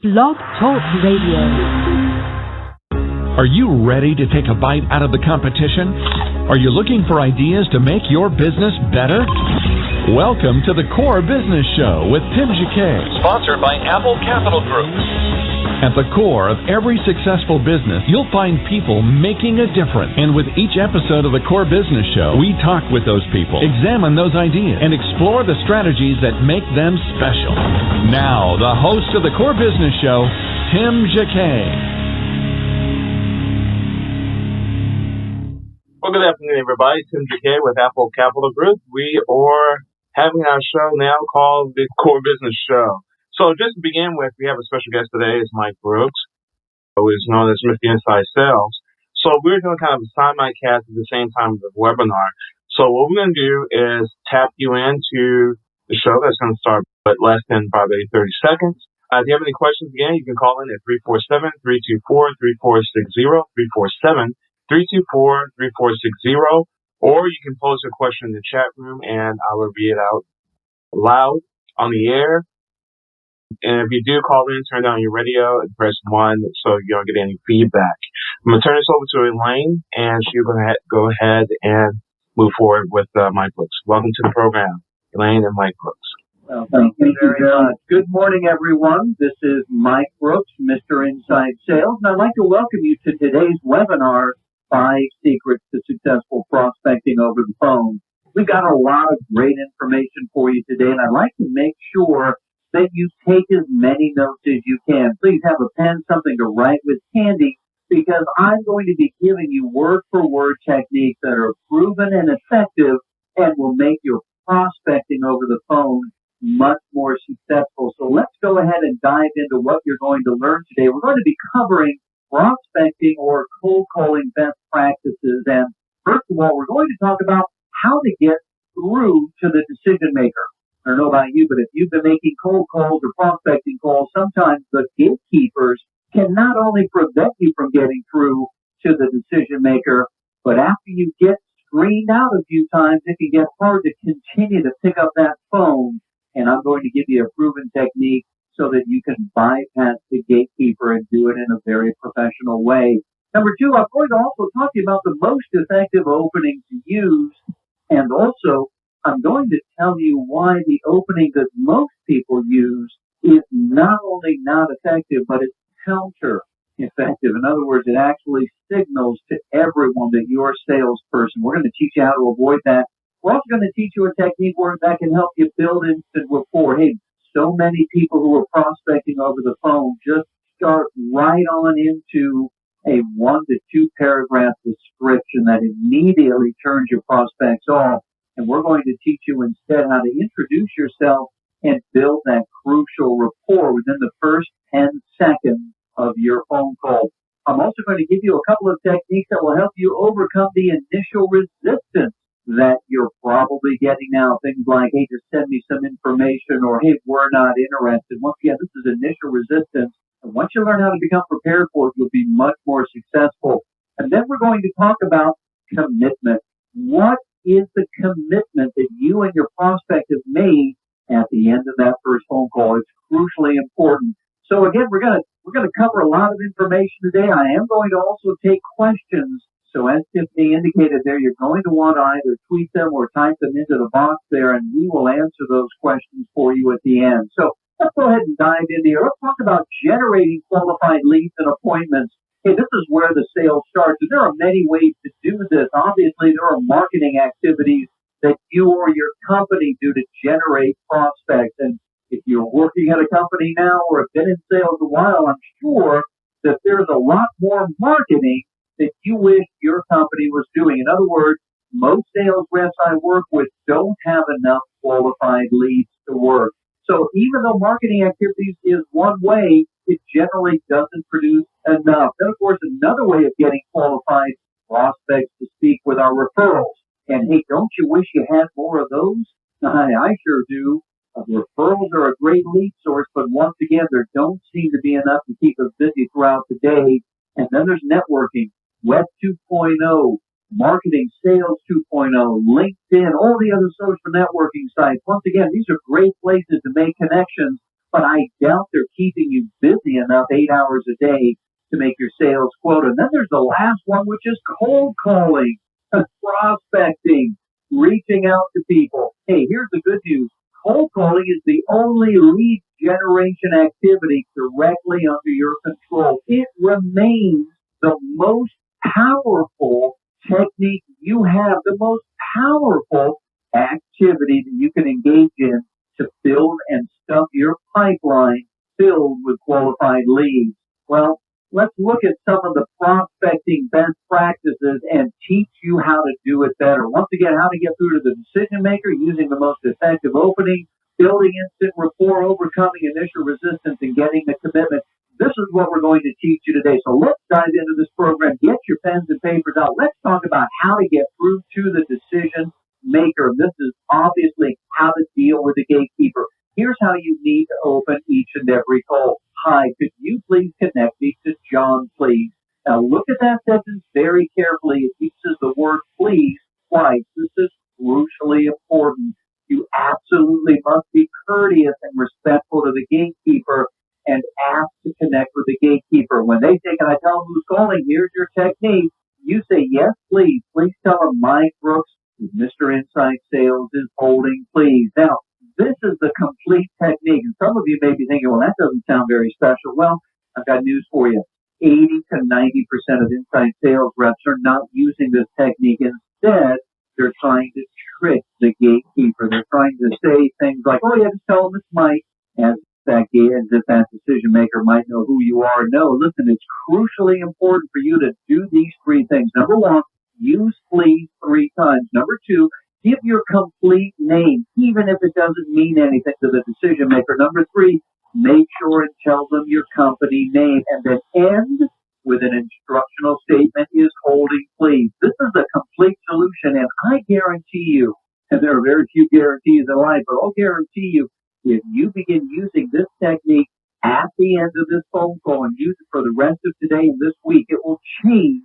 Blog Talk Radio. Are you ready to take a bite out of the competition? Are you looking for ideas to make your business better? Welcome to the Core Business Show with Tim Jacquet, sponsored by Apple Capital Group. At the core of every successful business, you'll find people making a difference. And with each episode of the Core Business Show, we talk with those people, examine those ideas, and explore the strategies that make them special. Now, the host of the Core Business Show, Tim Jacquet. Well, good afternoon, everybody. Tim Jacquet with Apple Capital Group. We are having our show now called the Core Business Show. So just to begin with, we have a special guest today. It's Mike Brooks, who is known as Mr. Inside Sales. So we're doing kind of a simulcast at the same time as the webinar. So what we're going to do is tap you into the show that's going to start at less than probably 30 seconds. If you have any questions, again, you can call in at 347-324-3460, 347-324-3460, or you can post a question in the chat room and I will read it out loud on the air. And if you do call in, turn down your radio and press 1 so you don't get any feedback. I'm going to turn this over to Elaine, and she'll go ahead and move forward with Mike Brooks. Welcome to the program, Elaine and Mike Brooks. Well, thank you very much. Good morning, everyone. This is Mike Brooks, Mr. Inside Sales, and I'd like to welcome you to today's webinar, 5 Secrets to Successful Prospecting Over the Phone. We've got a lot of great information for you today, and I'd like to make sure that you take as many notes as you can. Please have a pen, something to write with handy, because I'm going to be giving you word-for-word techniques that are proven and effective and will make your prospecting over the phone much more successful. So let's go ahead and dive into what you're going to learn today. We're going to be covering prospecting or cold calling best practices. And first of all, we're going to talk about how to get through to the decision maker. I don't know about you, but if you've been making cold calls or prospecting calls, sometimes the gatekeepers can not only prevent you from getting through to the decision maker, but after you get screened out a few times, it can get hard to continue to pick up that phone. And I'm going to give you a proven technique so that you can bypass the gatekeeper and do it in a very professional way. Number 2, I'm going to also talk to you about the most effective opening to use, and also I'm going to tell you why the opening that most people use is not only not effective, but it's counter-effective. In other words, it actually signals to everyone that you're a salesperson. We're going to teach you how to avoid that. We're also going to teach you a technique where that can help you build instant rapport. Hey, so many people who are prospecting over the phone just start right on into a 1 to 2 paragraph description that immediately turns your prospects off. And we're going to teach you instead how to introduce yourself and build that crucial rapport within the first 10 seconds of your phone call. I'm also going to give you a couple of techniques that will help you overcome the initial resistance that you're probably getting now. Things like, hey, just send me some information, or hey, we're not interested. Once again, this is initial resistance. And once you learn how to become prepared for it, you'll be much more successful. And then we're going to talk about commitment. What is the commitment that you and your prospect have made at the end of that first phone call? It's crucially important. So again, we're going to cover a lot of information today. I am going to also take questions. So as Tiffany indicated there, you're going to want to either tweet them or type them into the box there, and we will answer those questions for you at the end. So let's go ahead and dive in here. Let's talk about generating qualified leads and appointments. Hey, this is where the sales starts. And there are many ways to do this. Obviously, there are marketing activities that you or your company do to generate prospects. And if you're working at a company now or have been in sales a while, I'm sure that there's a lot more marketing that you wish your company was doing. In other words, most sales reps I work with don't have enough qualified leads to work. So even though marketing activities is one way, it generally doesn't produce enough. Then, of course, another way of getting qualified prospects to speak with our referrals. And hey, don't you wish you had more of those? I sure do. Referrals are a great lead source, but once again, there don't seem to be enough to keep us busy throughout the day. And then there's networking, Web 2.0, marketing, sales 2.0, LinkedIn, all the other social networking sites. Once again, these are great places to make connections, but I doubt they're keeping you busy enough 8 hours a day to make your sales quota. And then there's the last one, which is cold calling, prospecting, reaching out to people. Hey, here's the good news. Cold calling is the only lead generation activity directly under your control. It remains the most powerful technique you have, the most powerful activity that you can engage in to build and stuff your pipeline filled with qualified leads. Well, let's look at some of the prospecting best practices and teach you how to do it better. Once again, how to get through to the decision maker using the most effective opening, building instant rapport, overcoming initial resistance, and getting the commitment. This is what we're going to teach you today. So let's dive into this program. Get your pens and papers out. Let's talk about how to get through to the decision maker. This is obviously how to deal with the gatekeeper. Here's how you need to open each and every call. Hi, could you please connect me to John, please? Now look at that sentence very carefully. It uses the word please twice. This is crucially important. You absolutely must be courteous and respectful to the gatekeeper and ask to connect with the gatekeeper. When they say, can I tell them who's calling? Here's your technique. You say, yes, please. Please tell them Mike Brooks, Mr. Inside Sales, is holding, please. Now, this is the complete technique. And some of you may be thinking, well, that doesn't sound very special. Well, I've got news for you. 80 to 90% of inside sales reps are not using this technique. Instead, they're trying to trick the gatekeeper. They're trying to say things like, oh, yeah, just tell them it's Mike, as if that decision maker might know who you are. No, listen, it's crucially important for you to do these three things. Number one, use please 3 times. Number 2, give your complete name, even if it doesn't mean anything to the decision maker. Number 3, make sure and tell them your company name. And then end with an instructional statement, is holding, please. This is a complete solution, and I guarantee you, and there are very few guarantees in life, but I'll guarantee you, if you begin using this technique at the end of this phone call and use it for the rest of today and this week, it will change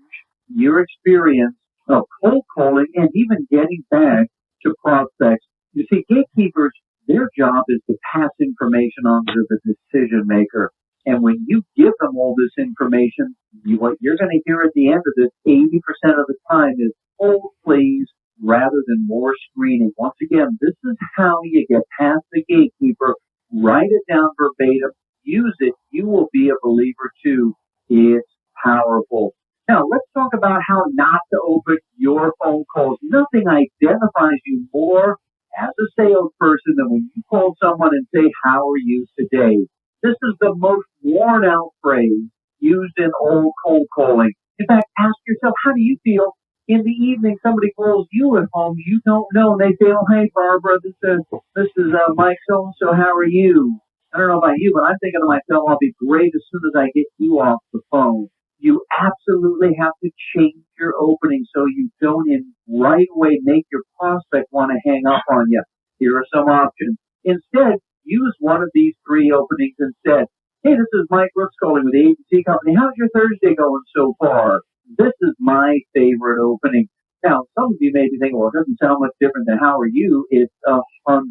your experience of cold calling and even getting back to prospects. You see, gatekeepers, their job is to pass information on to the decision maker. And when you give them all this information, what you're going to hear at the end of this 80% of the time is, hold please, rather than more screening. Once again, this is how you get past the gatekeeper. Write it down verbatim. Use it. You will be a believer too. It's powerful. Now, let's talk about how not to open your phone calls. Nothing identifies you more as a salesperson than when you call someone and say, how are you today? This is the most worn out phrase used in all cold calling. In fact, ask yourself, how do you feel in the evening? Somebody calls you at home you don't know, and they say, oh, hey, Barbara, this is Mike so-and-so, how are you? I don't know about you, but I'm thinking to myself, I'll be great as soon as I get you off the phone. You absolutely have to change your opening so you don't right away make your prospect want to hang up on you. Here are some options. Instead, use one of these 3 openings instead. Hey, this is Mike Brooks calling with the agency company. How's your Thursday going so far? This is my favorite opening. Now, some of you may be thinking, well, it doesn't sound much different than how are you? It's 100%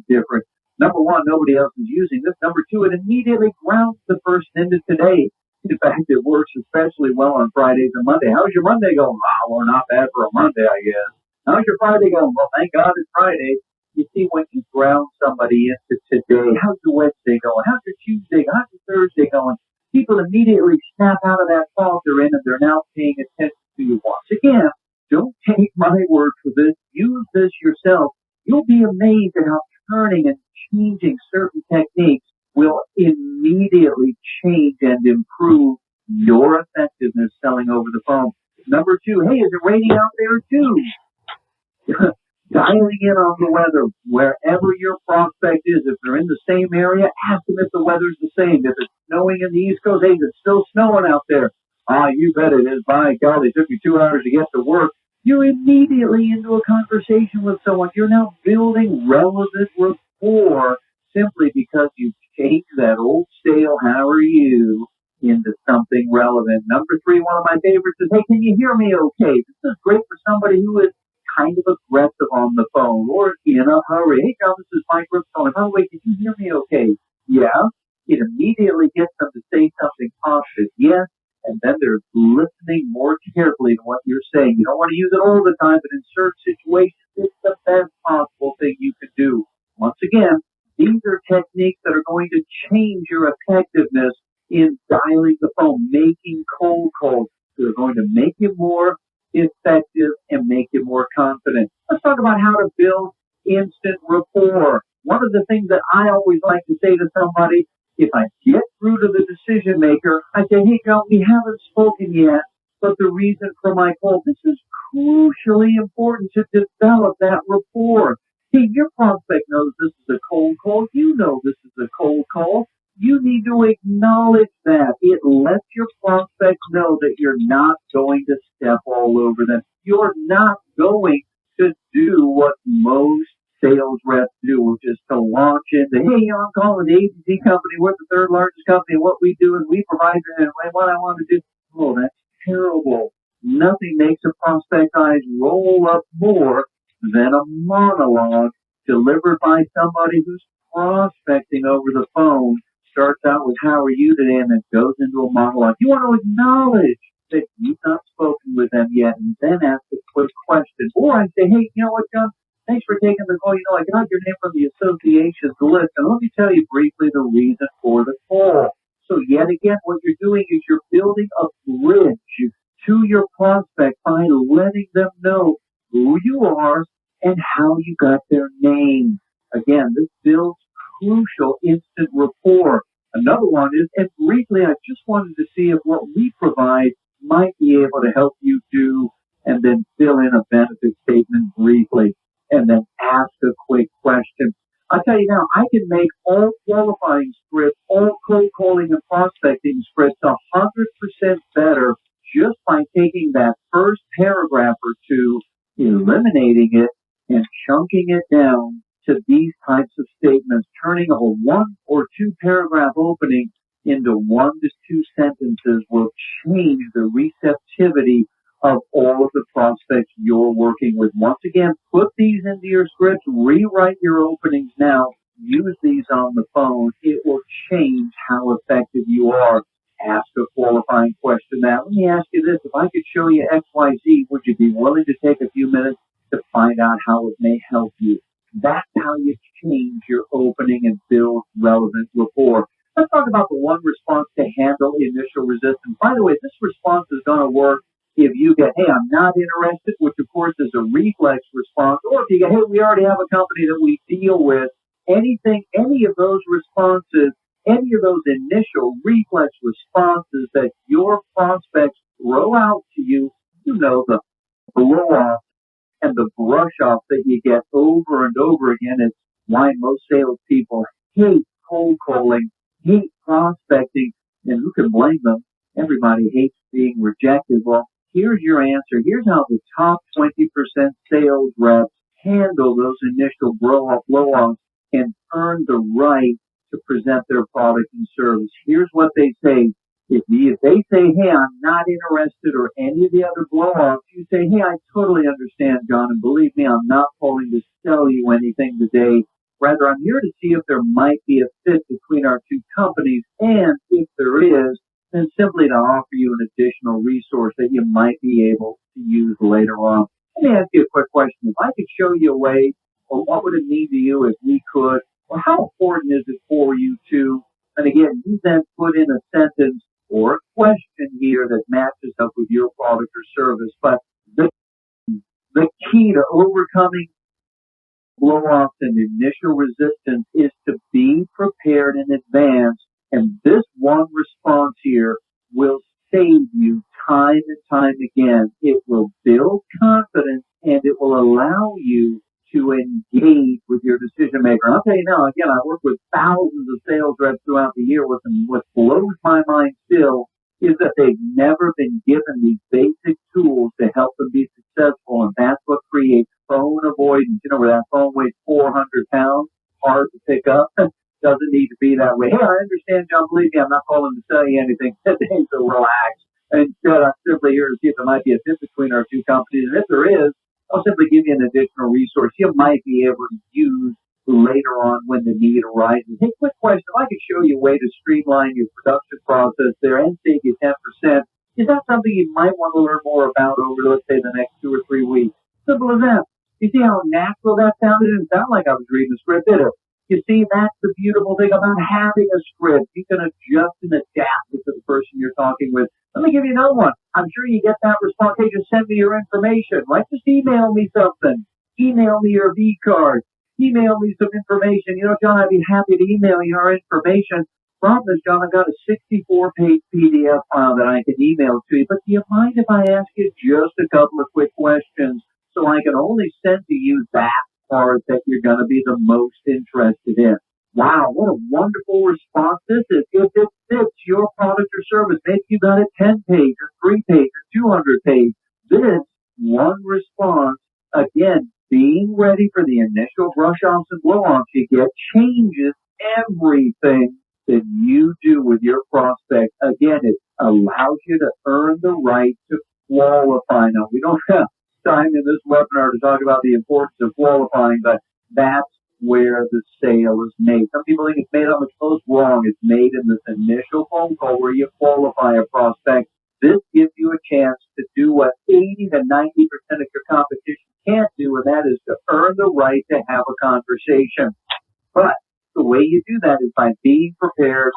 different. Number 1, nobody else is using this. Number 2, it immediately grounds the person into today. In fact, it works especially well on Fridays and Monday. How's your Monday going? Oh, well, not bad for a Monday, I guess. How's your Friday going? Well, thank God it's Friday. You see, when you ground somebody into today, how's your Wednesday going? How's your Tuesday? How's your Thursday going? People immediately snap out of that thought they're in, and they're now paying attention to you once again. Don't take my word for this. Use this yourself. You'll be amazed at how turning and changing certain techniques will immediately change and improve your effectiveness selling over the phone. Number 2, hey, is it raining out there too? Dialing in on the weather, wherever your prospect is. If they're in the same area, ask them if the weather's the same. If it's snowing in the East Coast, hey, it's still snowing out there. You bet it is. By God, it took you 2 hours to get to work. You're immediately into a conversation with someone. You're now building relevant rapport simply because you've changed that old stale, how are you, into something relevant. Number 3, one of my favorites is, hey, can you hear me okay? This is great for somebody who is kind of aggressive on the phone or in a hurry. Hey, John, this is Mike Brooks calling. By the way, can you hear me okay? Yeah. It immediately gets them to say something positive. Yes. And then they're listening more carefully to what you're saying. You don't want to use it all the time, but in certain situations, it's the best possible thing you can do. Once again, these are techniques that are going to change your effectiveness in dialing the phone, making cold calls. They're going to make you more effective and make you more confident. Let's talk about how to build instant rapport. One of the things that I always like to say to somebody, if I get through to the decision maker, I say, hey, John, we haven't spoken yet, but the reason for my call, this is crucially important to develop that rapport. Hey, your prospect knows this is a cold call. You know this is a cold call. You need to acknowledge that. It lets your prospect know that you're not going to step all over them. You're not going to do what most sales reps do, which is to launch into, hey, I'm calling the agency company. We're the third largest company. What we do is we provide and what I want to do. Oh, that's terrible. Nothing makes a prospect's eyes roll up more than a monologue delivered by somebody who's prospecting over the phone. Starts out with, how are you today? And then goes into a monologue. You want to acknowledge that you've not spoken with them yet and then ask a quick question. Or I say, hey, you know what, John? Thanks for taking the call. You know, I got your name from the association's list. And let me tell you briefly the reason for the call. So yet again, what you're doing is you're building a bridge to your prospect by letting them know who you are and how you got their name. Again, this builds crucial instant rapport. Another one is, and briefly, I just wanted to see if what we provide might be able to help you do, and then fill in a benefit statement briefly, and then ask a quick question. I'll tell you now, I can make all qualifying scripts, all cold calling and prospecting scripts 100% better just by taking that first paragraph or two, eliminating it, and chunking it down to these types of statements, turning a 1 or 2 paragraph opening into 1 to 2 sentences will change the receptivity of all of the prospects you're working with. Once again, put these into your scripts, rewrite your openings now, use these on the phone. It will change how effective you are. Ask a qualifying question now. Let me ask you this. If I could show you XYZ, would you be willing to take a few minutes to find out how it may help you? That's how you change your opening and build relevant rapport. Let's talk about the one response to handle initial resistance. By the way, this response is going to work if you get, hey, I'm not interested, which of course is a reflex response, or if you get, hey, we already have a company that we deal with. Any of those responses, any of those initial reflex responses that your prospects throw out to you, you know, the blow off and the brush off that you get over and over again is why most salespeople hate cold calling, hate prospecting, and who can blame them? Everybody hates being rejected. Well, here's your answer. Here's how the top 20% sales reps handle those initial blow-offs and earn the right to present their product and service. Here's what they say. If they say, hey, I'm not interested, or any of the other blow-offs, you say, hey, I totally understand, John, and believe me, I'm not calling to sell you anything today. Rather, I'm here to see if there might be a fit between our two companies, and if there is, then simply to offer you an additional resource that you might be able to use later on. Let me ask you a quick question. If I could show you a way, or what would it mean to you if we could, or how important is it for you to, and again, you then put in a sentence or a question here that matches up with your product or service. But the key to overcoming blow-offs and initial resistance is to be prepared in advance. And this one response here will save you time and time again. It will build confidence, and it will allow you to engage with your decision maker. And I'll tell you now, again, I work with thousands of sales reps throughout the year with them. What blows my mind still is that they've never been given these basic tools to help them be successful. And that's what creates phone avoidance. You know, where that phone weighs 400 pounds, hard to pick up. Doesn't need to be that way. Hey, I understand, John. Believe me, I'm not calling to sell you anything today, so relax. Instead, I'm simply here to see if there might be a fit between our two companies. And if there is, I'll simply give you an additional resource you might be able to use later on when the need arises. Hey, quick question. If I could show you a way to streamline your production process there and save you 10%, is that something you might want to learn more about over, let's say, the next 2 or 3 weeks? Simple as that. You see how natural that sounded? It didn't sound like I was reading a script, did it? You see, that's the beautiful thing about having a script. You can adjust and adapt it to the person you're talking with. Let me give you another one. I'm sure you get that response. Hey, just send me your information. Right? Just email me something. Email me your V card. Email me some information. You know, John, I'd be happy to email you our information. Problem is, John, I've got a 64-page PDF file that I can email to you. But do you mind if I ask you just a couple of quick questions so I can only send to you that part that you're going to be the most interested in? Wow, what a wonderful response this is. If it fits your product or service, maybe you got a 10-page or 3-page or 200-page. This one response, again, being ready for the initial brush-offs and blow-offs you get, changes everything that you do with your prospect. Again, it allows you to earn the right to qualify. Now, we don't have time in this webinar to talk about the importance of qualifying, but that's where the sale is made. Some people think it's made on the coast. Wrong. It's made in this initial phone call where you qualify a prospect. This gives you a chance to do what 80 to 90% of your competition can't do, and that is to earn the right to have a conversation. But the way you do that is by being prepared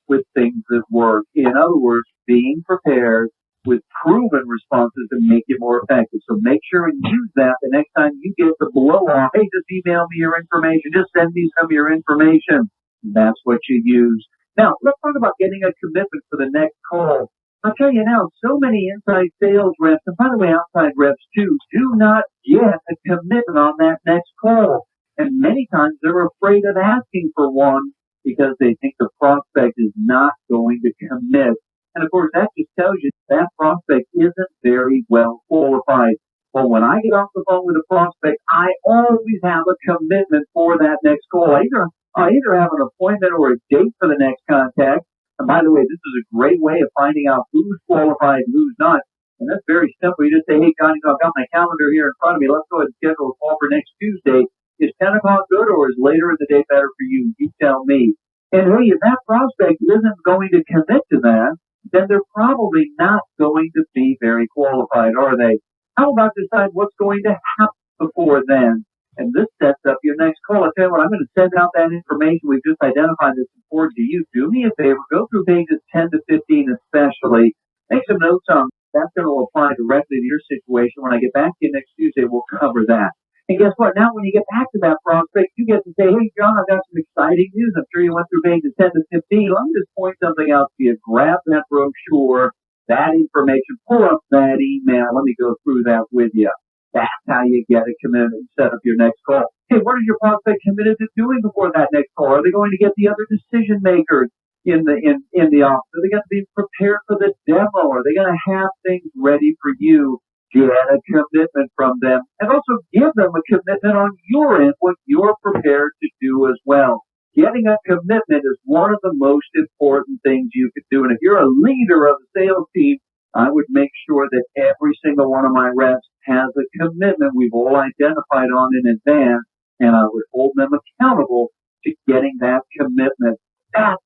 with things that work. In other words, being prepared with proven responses to make it more effective. So make sure and use that the next time you get the blow off. Hey, just email me your information. Just send me some of your information. That's what you use. Now, let's talk about getting a commitment for the next call. I'll tell you now, so many inside sales reps, and by the way, outside reps too, do not get a commitment on that next call. And many times they're afraid of asking for one because they think the prospect is not going to commit. And of course, that just tells you that prospect isn't very well qualified. Well, when I get off the phone with a prospect, I always have a commitment for that next call. I either have an appointment or a date for the next contact. And by the way, this is a great way of finding out who's qualified and who's not. And that's very simple. You just say, hey, Johnny, I've got my calendar here in front of me. Let's go ahead and schedule a call for next Tuesday. Is 10 o'clock good or is later in the day better for you? You tell me. And hey, if that prospect isn't going to commit to that, then they're probably not going to be very qualified, are they? How about decide what's going to happen before then? And this sets up your next call. I tell you what, I'm going to send out that information we've just identified that's important to you. Do me a favor, go through pages 10 to 15 especially. Make some notes on that's going to apply directly to your situation. When I get back to you next Tuesday, we'll cover that. And guess what? Now when you get back to that prospect, you get to say, hey, John, I've got some exciting news. I'm sure you went through pages 10 to 15. Let me just point something out to you. Grab that brochure, that information, pull up that email. Let me go through that with you. That's how you get a commitment and set up your next call. Hey, what is your prospect committed to doing before that next call? Are they going to get the other decision makers in the office? Are they going to be prepared for the demo? Are they going to have things ready for you? Get a commitment from them and also give them a commitment on your end, what you're prepared to do as well. Getting a commitment is one of the most important things you could do. And if you're a leader of the sales team, I would make sure that every single one of my reps has a commitment we've all identified on in advance, and I would hold them accountable to getting that commitment. That's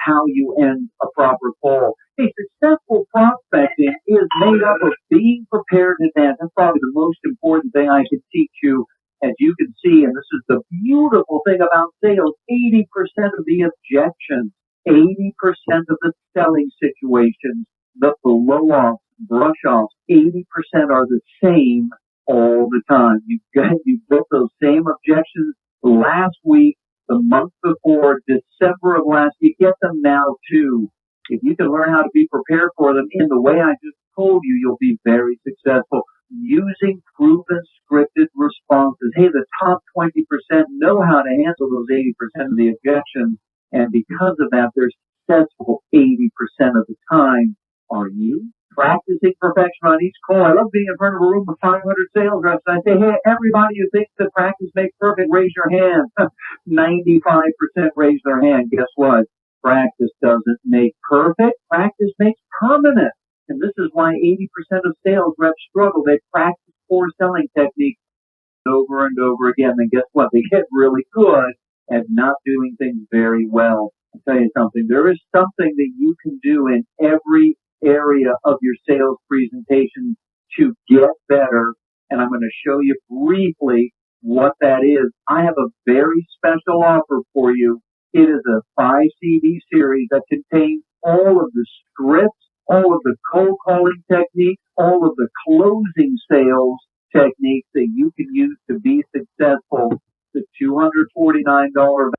how you end a proper call. Hey, successful prospecting is made up of being prepared in advance. That's probably the most important thing I can teach you. As you can see, and this is the beautiful thing about sales, 80% of the objections, 80% of the selling situations, the blow-offs, brush-offs, 80% are the same all the time. You get those same objections last week, the month before, December of last year. You get them now too. If you can learn how to be prepared for them in the way I just told you, you'll be very successful. Using proven scripted responses. Hey, the top 20% know how to handle those 80% of the objections, and because of that, they're successful 80% of the time. Are you practicing perfection on each call? I love being in front of a room of 500 sales reps, and I say, hey, everybody who thinks that practice makes perfect, raise your hand. 95% raise their hand. Guess what? Practice doesn't make perfect. Practice makes permanent. And this is why 80% of sales reps struggle. They practice poor selling techniques over and over again, then guess what? They get really good at not doing things very well. I'll tell you something. There is something that you can do in every area of your sales presentation to get better, and I'm going to show you briefly what that is. I have a very special offer for you. It is a 5-CD series that contains all of the scripts, all of the cold calling techniques, all of the closing sales techniques that you can use to be successful. The $249.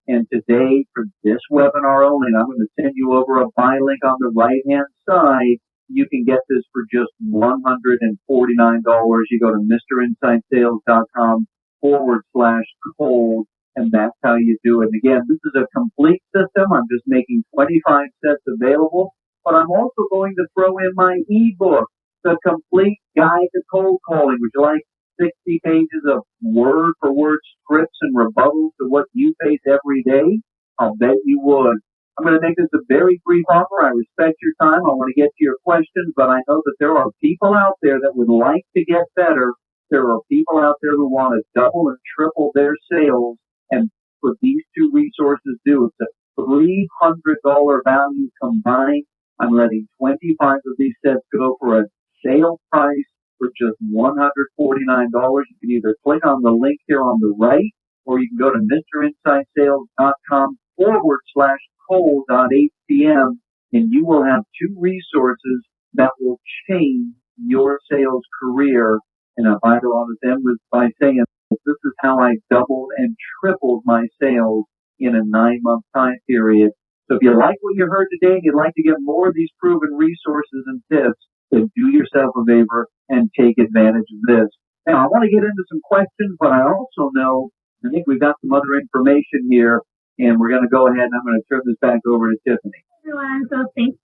And today, for this webinar only, and I'm going to send you over a buy link on the right-hand side. You can get this for just $149. You go to mrinsidesales.com/cold, and that's how you do it. And again, this is a complete system. I'm just making 25 sets available, but I'm also going to throw in my ebook, The Complete Guide to Cold Calling. Would you like 60 pages of word-for-word scripts and rebuttals to what you face every day? I'll bet you would. I'm going to make this a very brief offer. I respect your time. I want to get to your questions, but I know that there are people out there that would like to get better. There are people out there who want to double and triple their sales, and what these two resources do, it's a $300 value combined. I'm letting 25 of these sets go for a sale price for just $149. You can either click on the link here on the right, or you can go to mrinsidesales.com/cold.htm, and you will have two resources that will change your sales career. And if I go on to them by saying, this is how I doubled and tripled my sales in a 9-month time period. So if you like what you heard today and you'd like to get more of these proven resources and tips, then do yourself a favor and take advantage of this. Now, I want to get into some questions, but I also know, I think we've got some other information here, and we're going to go ahead and I'm going to turn this back over to Tiffany. Everyone, so thanks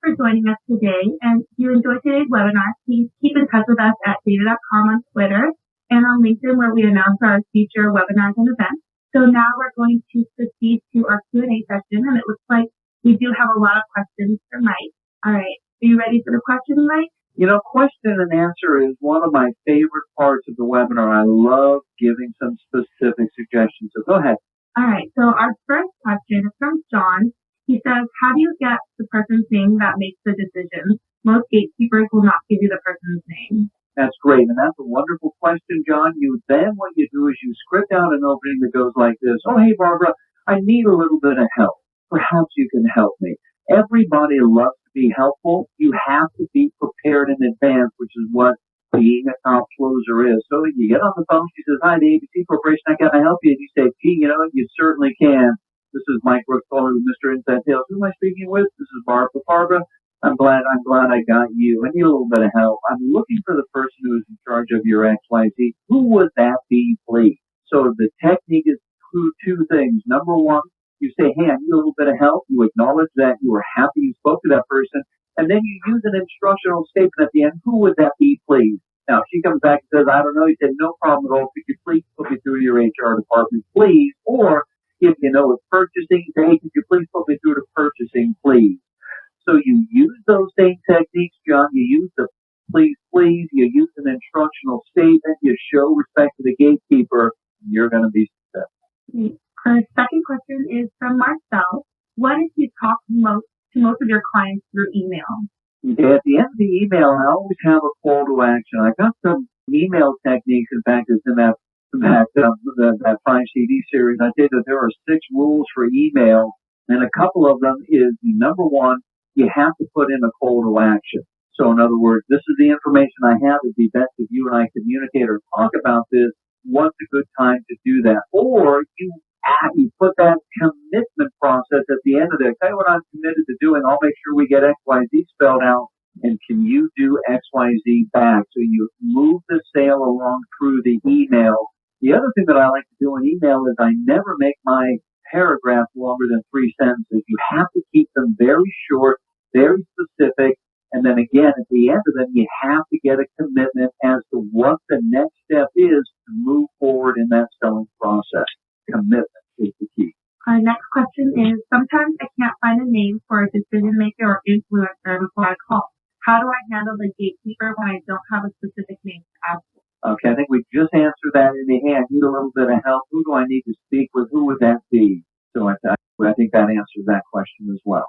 for joining us today. And if you enjoyed today's webinar, please keep in touch with us at data.com on Twitter and on LinkedIn, where we announce our future webinars and events. So now we're going to proceed to our Q&A session, and it looks like we do have a lot of questions for Mike. All right. Are you ready for the question, Mike? You know, question and answer is one of my favorite parts of the webinar. I love giving some specific suggestions. So go ahead. All right. So our first question is from John. He says, how do you get the person's name that makes the decision? Most gatekeepers will not give you the person's name. That's great. And that's a wonderful question, John. What you do is you script out an opening that goes like this. Oh, hey, Barbara, I need a little bit of help. Perhaps you can help me. Everybody loves to be helpful. You have to be prepared in advance, which is what being a top closer is. So you get on the phone, she says, hi, the ABC Corporation, I can help you. And you say, gee, you know what, you certainly can. This is Mike Brooks calling with Mr. Inside Sales. Who am I speaking with? This is Barbara. Barbara, I'm glad I got you. I need a little bit of help. I'm looking for the person who is in charge of your XYZ. Who would that be, please? So the technique is two things. Number one, you say, hey, I need a little bit of help. You acknowledge that you were happy you spoke to that person. And then you use an instructional statement at the end. Who would that be, please? Now, if she comes back and says, I don't know, you said, no problem at all. Could you please put me through to your HR department, please? Or if you know it's purchasing, say, hey, could you please put me through to purchasing, please? So you use those same techniques, John. You use the please, please. You use an instructional statement. You show respect to the gatekeeper. You're going to be successful. Our second question is from Marcel. What if you talk to most of your clients through email? At the end of the email, I always have a call to action. I got some email techniques. In fact, it's in that 5-CD series. I say that there are 6 rules for email, and a couple of them is, number one, you have to put in a call to action. So in other words, this is the information I have. It'd be best if you and I communicate or talk about this. What's a good time to do that? Or you put that commitment process at the end of it. Tell you what I'm committed to doing. I'll make sure we get XYZ spelled out. And can you do XYZ back? So you move the sale along through the email. The other thing that I like to do in email is I never make my paragraphs longer than 3 sentences. You have to keep them very short, very specific. And then again, at the end of them, you have to get a commitment as to what the next step is to move forward in that selling process. Commitment is the key. Our next question is, sometimes I can't find a name for a decision maker or influencer before I call. How do I handle the gatekeeper when I don't have a specific name to ask for? Okay, I think we just answered that in the hand. Need a little bit of help. Who do I need to speak with? Who would that be? So I think that answers that question as well.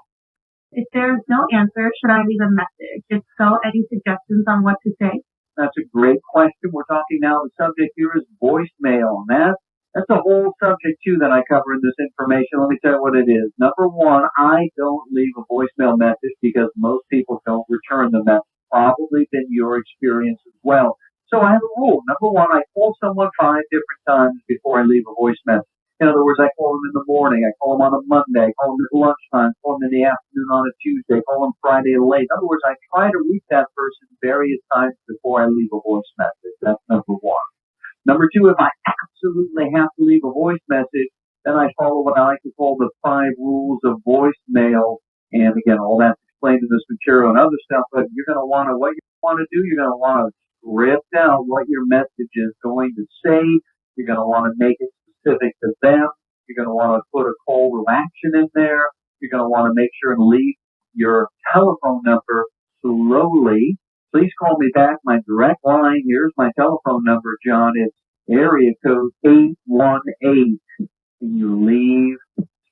If there's no answer, should I leave a message? If so, any suggestions on what to say? That's a great question. We're talking now, the subject here is voicemail. And that's a whole subject, too, that I cover in this information. Let me tell you what it is. Number one, I don't leave a voicemail message because most people don't return the message. Probably been your experience as well. So I have a rule. Number one, I call someone 5 different times before I leave a voice message. In other words, I call them in the morning, I call them on a Monday, I call them at lunchtime, I call them in the afternoon on a Tuesday, I call them Friday late. In other words, I try to reach that person various times before I leave a voice message. That's number one. Number two, if I absolutely have to leave a voice message, then I follow what I like to call the 5 rules of voicemail. And again, all that's explained in this material and other stuff, but you're going to want to, what you want to do, you're going to want to script out what your message is going to say. You're going to want to make it specific to them. You're going to want to put a call to action in there. You're going to want to make sure and leave your telephone number slowly. Please call me back. My direct line, here's my telephone number, John. It's area code 818. And you leave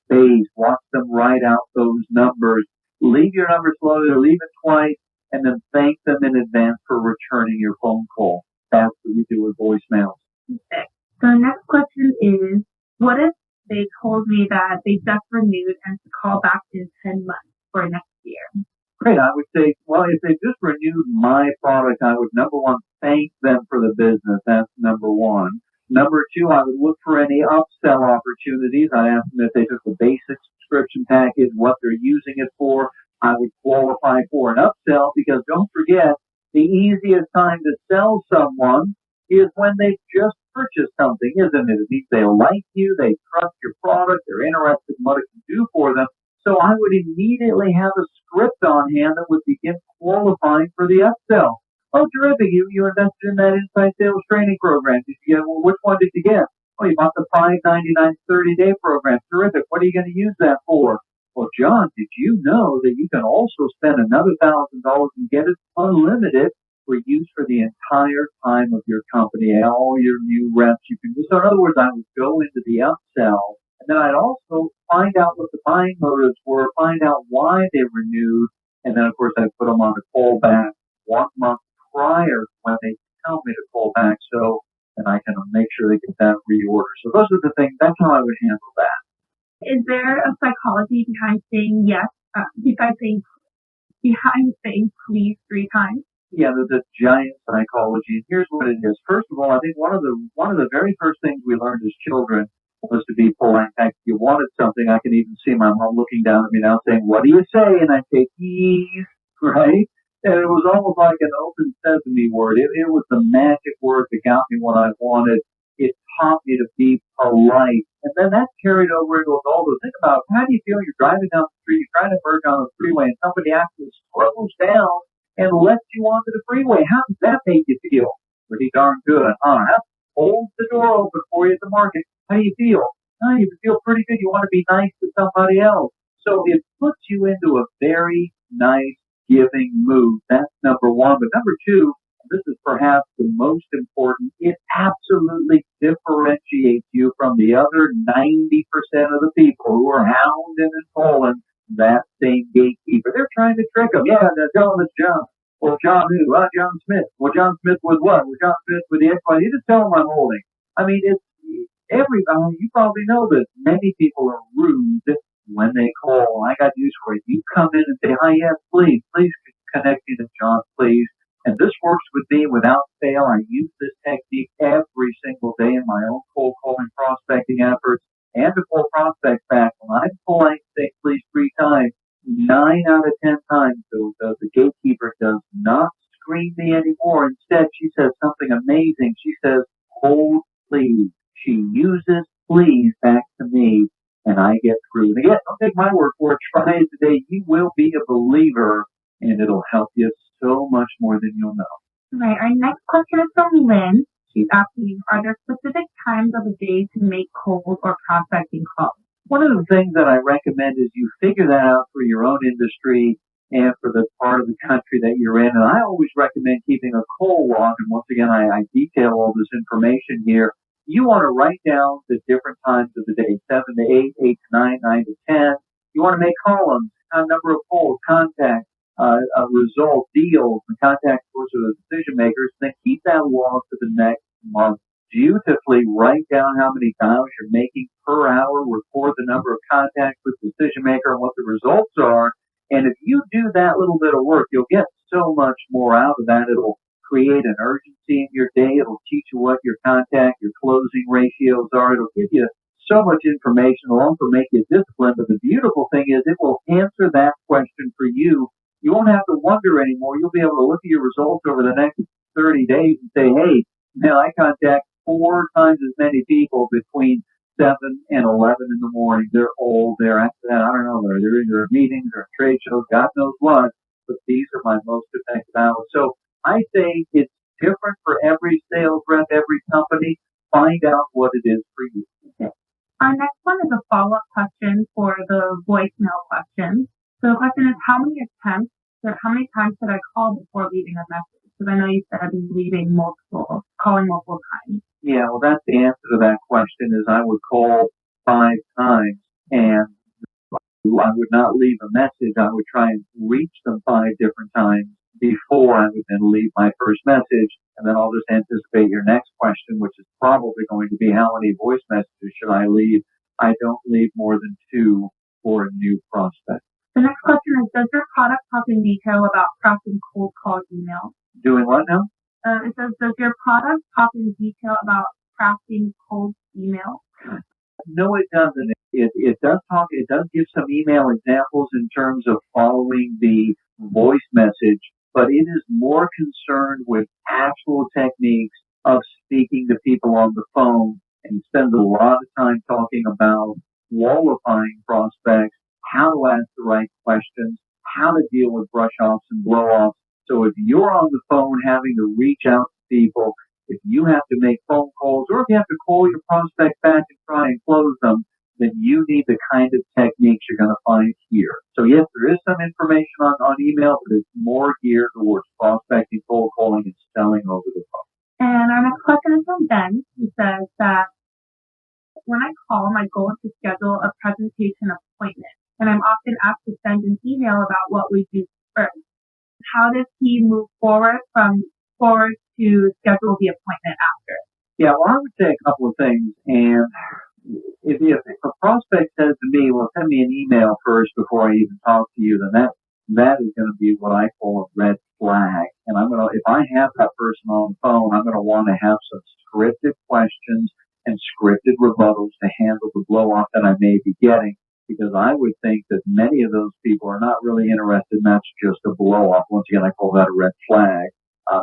space. Watch them write out those numbers. Leave your number slowly, or leave it twice, and then thank them in advance for returning your phone call. That's what you do with voicemails. Okay. So the next question is, what if they told me that they just renewed and to call back in 10 months for next year? Great. I would say, well, if they just renewed my product, I would, number one, thank them for the business. That's number one. Number two, I would look for any upsell opportunities. I'd ask them if they took the basic subscription package, what they're using it for. I would qualify for an upsell because don't forget, the easiest time to sell someone is when they've just purchased something, isn't it? It means they like you, they trust your product, they're interested in what it can do for them. So I would immediately have a script on hand that would begin qualifying for the upsell. Oh, terrific. You invested in that inside sales training program. Did you get, well, which one did you get? Oh, you bought the $5.99 30-day program. Terrific. What are you going to use that for? Well, John, did you know that you can also spend another $1,000 and get it unlimited for use for the entire time of your company and all your new reps you can do? So in other words, I would go into the upsell, and then I'd also find out what the buying motives were, find out why they renewed, and then of course I'd put them on a call back 1 month prior to when they tell me to call back, so and I can make sure they get that reorder. So those are the things. That's how I would handle that. Is there a psychology behind saying yes, behind saying please 3 times? Yeah, there's a giant psychology. And here's what it is. First of all, I think one of the very first things we learned as children was to be polite. In fact, if you wanted something, I can even see my mom looking down at me now saying, "What do you say?" And I'd say, "Please," right? And it was almost like an open sesame word. It was the magic word that got me what I wanted. It taught me to be polite. And then that carried over into adulthood. Think about it. How do you feel? You're driving down the street, you're trying to merge on the freeway, and somebody actually slows down and lets you onto the freeway. How does that make you feel? Pretty darn good, huh? Hold the door open for you at the market. How do you feel? Oh, you feel pretty good. You want to be nice to somebody else. So it puts you into a very nice, giving mood. That's number one. But number two, this is perhaps the most important, it absolutely differentiates you from the other 90% of the people who are hounding and calling that same gatekeeper. They're trying to trick them. Yeah, they're telling us John. Well, John who? John Smith. Well, John Smith with what? Well, John Smith with the XY. You just tell them I'm holding. I mean, it's everybody. You probably know this. Many people are rude when they call. I got news for you. You come in and say, "Hi, yes, please connect me to John, please." And this works with me without fail. I use this technique every single day in my own cold calling prospecting efforts and to call prospects back. When I'm polite, say please 3 times, 9 out of 10 times, the gatekeeper does not screen me anymore. Instead, she says something amazing. She says, "Hold, please." She uses please back to me, and I get through. And again, don't take my word for it. Try it today. You will be a believer, and it'll help you so much more than you'll know. Right. Our next question is from Lynn. She's asking, are there specific times of the day to make cold or prospecting calls? One of the things that I recommend is you figure that out for your own industry and for the part of the country that you're in. And I always recommend keeping a call log. And once again, I detail all this information here. You want to write down the different times of the day, 7 to 8, 8 to 9, 9 to 10. You want to make columns, a number of calls, contacts, results, deals, and contact sources of the decision makers. Then keep that log for the next month. Beautifully write down how many dials you're making per hour, record the number of contacts with the decision maker and what the results are. And if you do that little bit of work, you'll get so much more out of that. It'll create an urgency in your day. It'll teach you what your contact, your closing ratios are. It'll give you so much information. It'll also make you disciplined. But the beautiful thing is it will answer that question for you. You won't have to wonder anymore. You'll be able to look at your results over the next 30 days and say, hey, man, I contact 4 times as many people between 7 and 11 in the morning. They're all there. After that, I don't know. They're either at meetings or trade shows, God knows what. But these are my most effective hours. So I say it's different for every sales rep, every company. Find out what it is for you. Okay. Our next one is a follow-up question for the voicemail question. So the question is, how many attempts or how many times should I call before leaving a message? Because I know you said calling multiple times. Yeah, well, that's the answer to that question is I would call 5 times and I would not leave a message. I would try and reach them 5 different times before I would then leave my first message. And then I'll just anticipate your next question, which is probably going to be how many voice messages should I leave? I don't leave more than 2 for a new prospect. The next question is, does your product talk in detail about crafting cold call emails? Doing what now? It says, does your product talk in detail about crafting cold emails? No, it doesn't. It does talk. It does give some email examples in terms of following the voice message, but it is more concerned with actual techniques of speaking to people on the phone and spends a lot of time talking about qualifying prospects, how to ask the right questions, how to deal with brush-offs and blow-offs. So if you're on the phone having to reach out to people, if you have to make phone calls or if you have to call your prospect back and try and close them, then you need the kind of techniques you're going to find here. So yes, there is some information on email, but it's more geared towards prospecting, cold calling, and selling over the phone. And our next question is from Ben, who says that when I call, my goal is to schedule a presentation appointment, and I'm often asked to send an email about what we do first. How does he move forward to schedule the appointment after? Yeah, well, I would say a couple of things. And if a prospect says to me, well, send me an email first before I even talk to you, then that is going to be what I call a red flag. And if I have that person on the phone, I'm going to want to have some scripted questions and scripted rebuttals to handle the blow-off that I may be getting. Because I would think that many of those people are not really interested, and that's just a blow-off. Once again, I call that a red flag.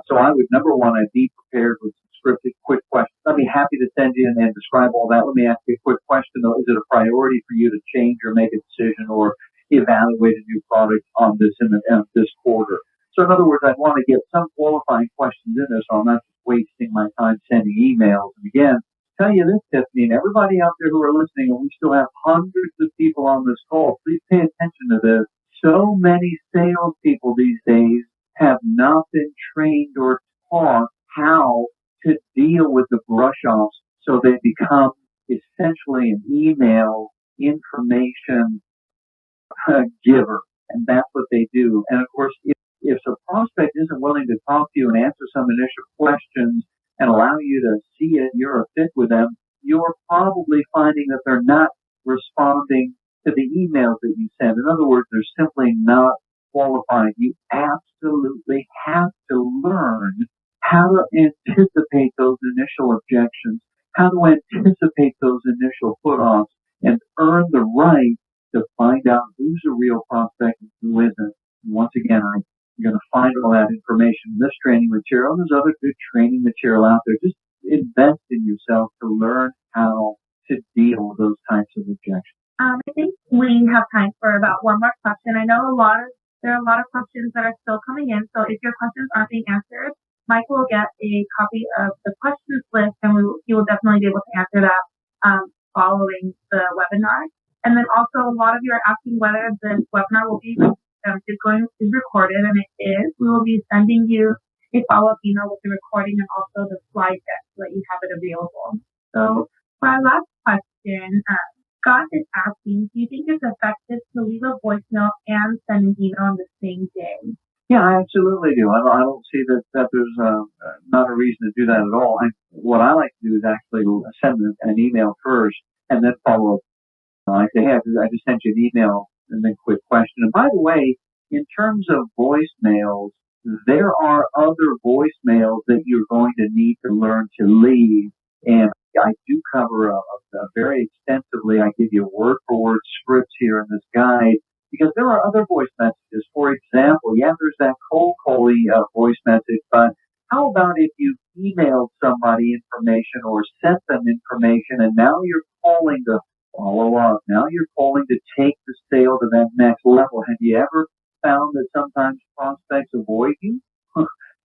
So I would, number one, I'd be prepared with some scripted quick questions. I'd be happy to send you and describe all that. Let me ask you a quick question, though. Is it a priority for you to change or make a decision or evaluate a new product on this in this quarter? So in other words, I'd want to get some qualifying questions in there so I'm not just wasting my time sending emails. And again, tell you this, Tiffany, and everybody out there who are listening, and we still have hundreds of people on this call, please pay attention to this. So many salespeople these days have not been trained or taught how to deal with the brush-offs, so they become essentially an email information giver, and that's what they do. And of course, if a prospect isn't willing to talk to you and answer some initial questions and allow you to see if you're a fit with them, you're probably finding that they're not responding to the emails that you send. In other words, they're simply not qualified. You absolutely have to learn how to anticipate those initial objections, how to anticipate those initial put-offs, and earn the right to find out who's a real prospect and who isn't. And once again, I'm going to find all that information in this training material. There's other good training material out there. Just invest in yourself to learn how to deal with those types of objections. I think we have time for about one more question. I know there are a lot of questions that are still coming in, so if your questions aren't being answered, Mike will get a copy of the questions list, and he will definitely be able to answer that following the webinar. And then also, a lot of you are asking whether this webinar will be is recorded, and it is. We will be sending you a follow-up email with the recording and also the slide deck so that you have it available. So for our last question, Scott is asking, do you think it's effective to leave a voicemail and send an email on the same day? Yeah, I absolutely do. I don't see that there's not a reason to do that at all. What I like to do is actually send an email first and then follow up. I say, hey, I just sent you an email and then quick question. And by the way, in terms of voicemails, there are other voicemails that you're going to need to learn to leave. And I do cover very extensively. I give you word-for-word scripts here in this guide because there are other voice messages. For example, there's that cold calling voice message, but how about if you emailed somebody information or sent them information and now you're calling to follow up. Now you're calling to take the sale to that next level. Have you ever found that sometimes prospects avoid you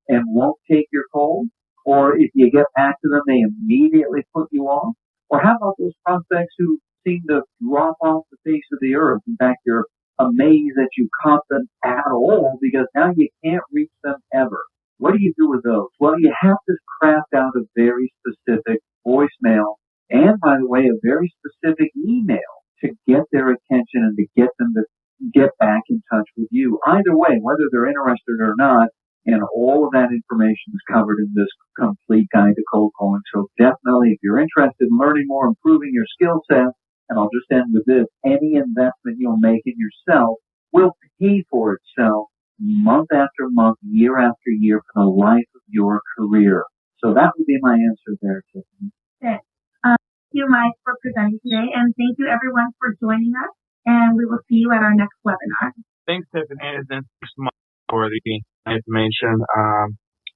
and won't take your call? Or if you get back to them, they immediately put you off? Or how about those prospects who seem to drop off the face of the earth? In fact, you're amazed that you caught them at all because now you can't reach them ever. What do you do with those? Well, you have to craft out a very specific voicemail and, by the way, a very specific email to get their attention and to get them to get back in touch with you. Either way, whether they're interested or not, and all of that information is covered in this complete guide to cold calling. So definitely, if you're interested in learning more, improving your skill set, and I'll just end with this, any investment you'll make in yourself will pay for itself month after month, year after year for the life of your career. So that would be my answer there, Tiffany. Okay. Thank you, Mike, for presenting today, and thank you, everyone, for joining us, and we will see you at our next webinar. Thanks, Tiffany, and thanks so much for the information.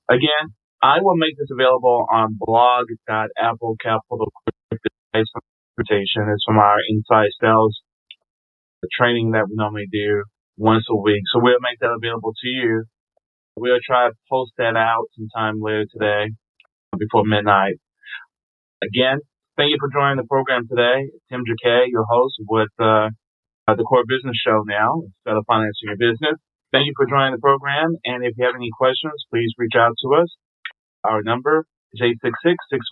Again, I will make this available on blog.applecapital.com. It's from our inside sales training that we normally do once a week. So we'll make that available to you. We'll try to post that out sometime later today before midnight. Again, thank you for joining the program today. Tim Jacquet, your host with the Core Business Show now, instead of financing your business. Thank you for joining the program. And if you have any questions, please reach out to us. Our number is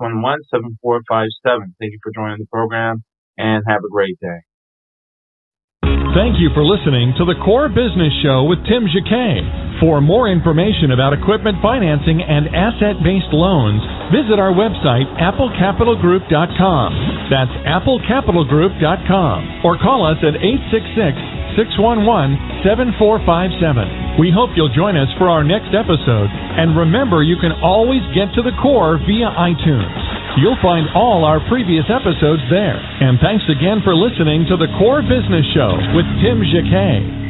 866-611-7457. Thank you for joining the program and have a great day. Thank you for listening to the Core Business Show with Tim Jacquet. For more information about equipment financing and asset-based loans, visit our website, applecapitalgroup.com. That's applecapitalgroup.com. Or call us at 866-611-7457. We hope you'll join us for our next episode. And remember, you can always get to the core via iTunes. You'll find all our previous episodes there. And thanks again for listening to the Core Business Show with Tim Jacquet.